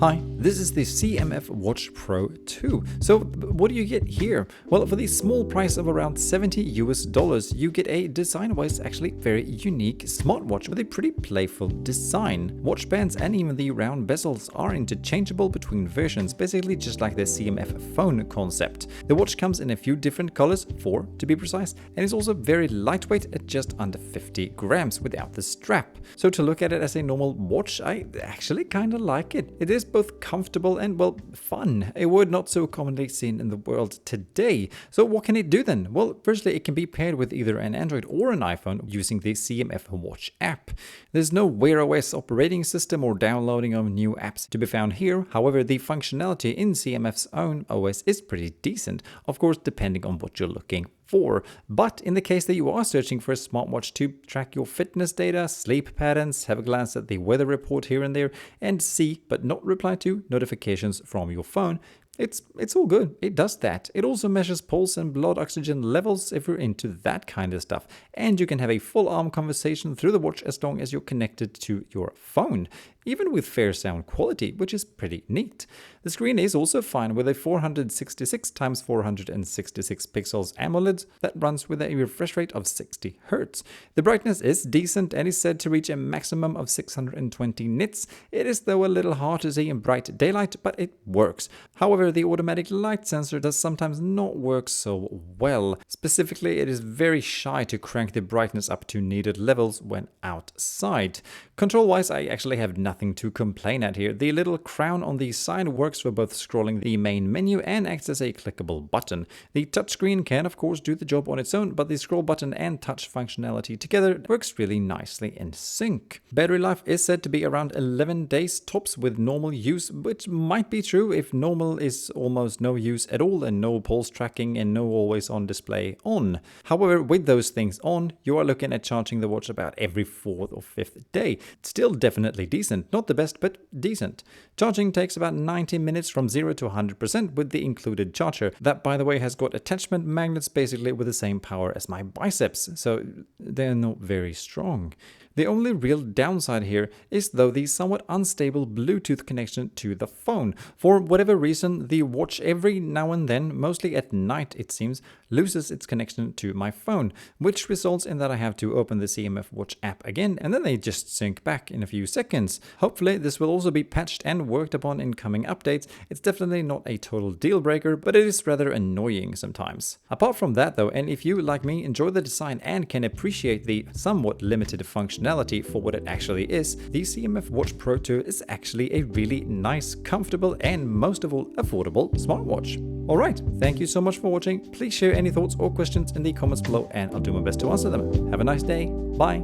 Hi, this is the CMF Watch Pro 2. So what do you get here? Well, for the small price of around $70 you get a design-wise actually very unique smartwatch with a pretty playful design. Watch bands and even the round bezels are interchangeable between versions, basically just like the CMF phone concept. The watch comes in a few different colors, 4 to be precise, and is also very lightweight at just under 50 grams without the strap. So to look at it as a normal watch, I actually kind of like it. It is both comfortable and, well, fun, a word not so commonly seen in the world today. So what can it do then? Well, firstly, it can be paired with either an Android or an iPhone using the CMF Watch app. There's no Wear OS operating system or downloading of new apps to be found here. However, the functionality in CMF's own OS is pretty decent, of course depending on what you're looking for. But in the case that you are searching for a smartwatch to track your fitness data, sleep patterns, have a glance at the weather report here and there, and see but not reply to notifications from your phone, it's all good. It does that. It also measures pulse and blood oxygen levels if you're into that kind of stuff. And you can have a full arm conversation through the watch as long as you're connected to your phone, even with fair sound quality, which is pretty neat. The screen is also fine with a 466 x 466 pixels AMOLED that runs with a refresh rate of 60 Hz. The brightness is decent and is said to reach a maximum of 620 nits. It is though a little hard to see in bright daylight, but it works. However, the automatic light sensor does sometimes not work so well. Specifically, it is very shy to crank the brightness up to needed levels when outside. Control-wise, I actually have nothing to complain at here. The little crown on the side works for both scrolling the main menu and acts as a clickable button. The touchscreen can of course do the job on its own, but the scroll button and touch functionality together works really nicely in sync. Battery life is said to be around 11 days tops with normal use, which might be true if normal is almost no use at all and no pulse tracking and no always on display on. However, with those things on, you are looking at charging the watch about every 4th or 5th day. It's still definitely decent, not the best, but decent. Charging takes about 90 minutes from 0 to 100% with the included charger. That, by the way, has got attachment magnets basically with the same power as my biceps, so they're not very strong. The only real downside here is though the somewhat unstable Bluetooth connection to the phone. For whatever reason, the watch every now and then, mostly at night it seems, loses its connection to my phone, which results in that I have to open the CMF Watch app again and then they just sync back in a few seconds. Hopefully this will also be patched and worked upon in coming updates. It's definitely not a total deal breaker, but it is rather annoying sometimes. Apart from that though, and if you, like me, enjoy the design and can appreciate the somewhat limited functionality for what it actually is, the CMF Watch Pro 2 is actually a really nice, comfortable, and most of all, affordable smartwatch. Alright, thank you so much for watching. Please share any thoughts or questions in the comments below and I'll do my best to answer them. Have a nice day. Bye.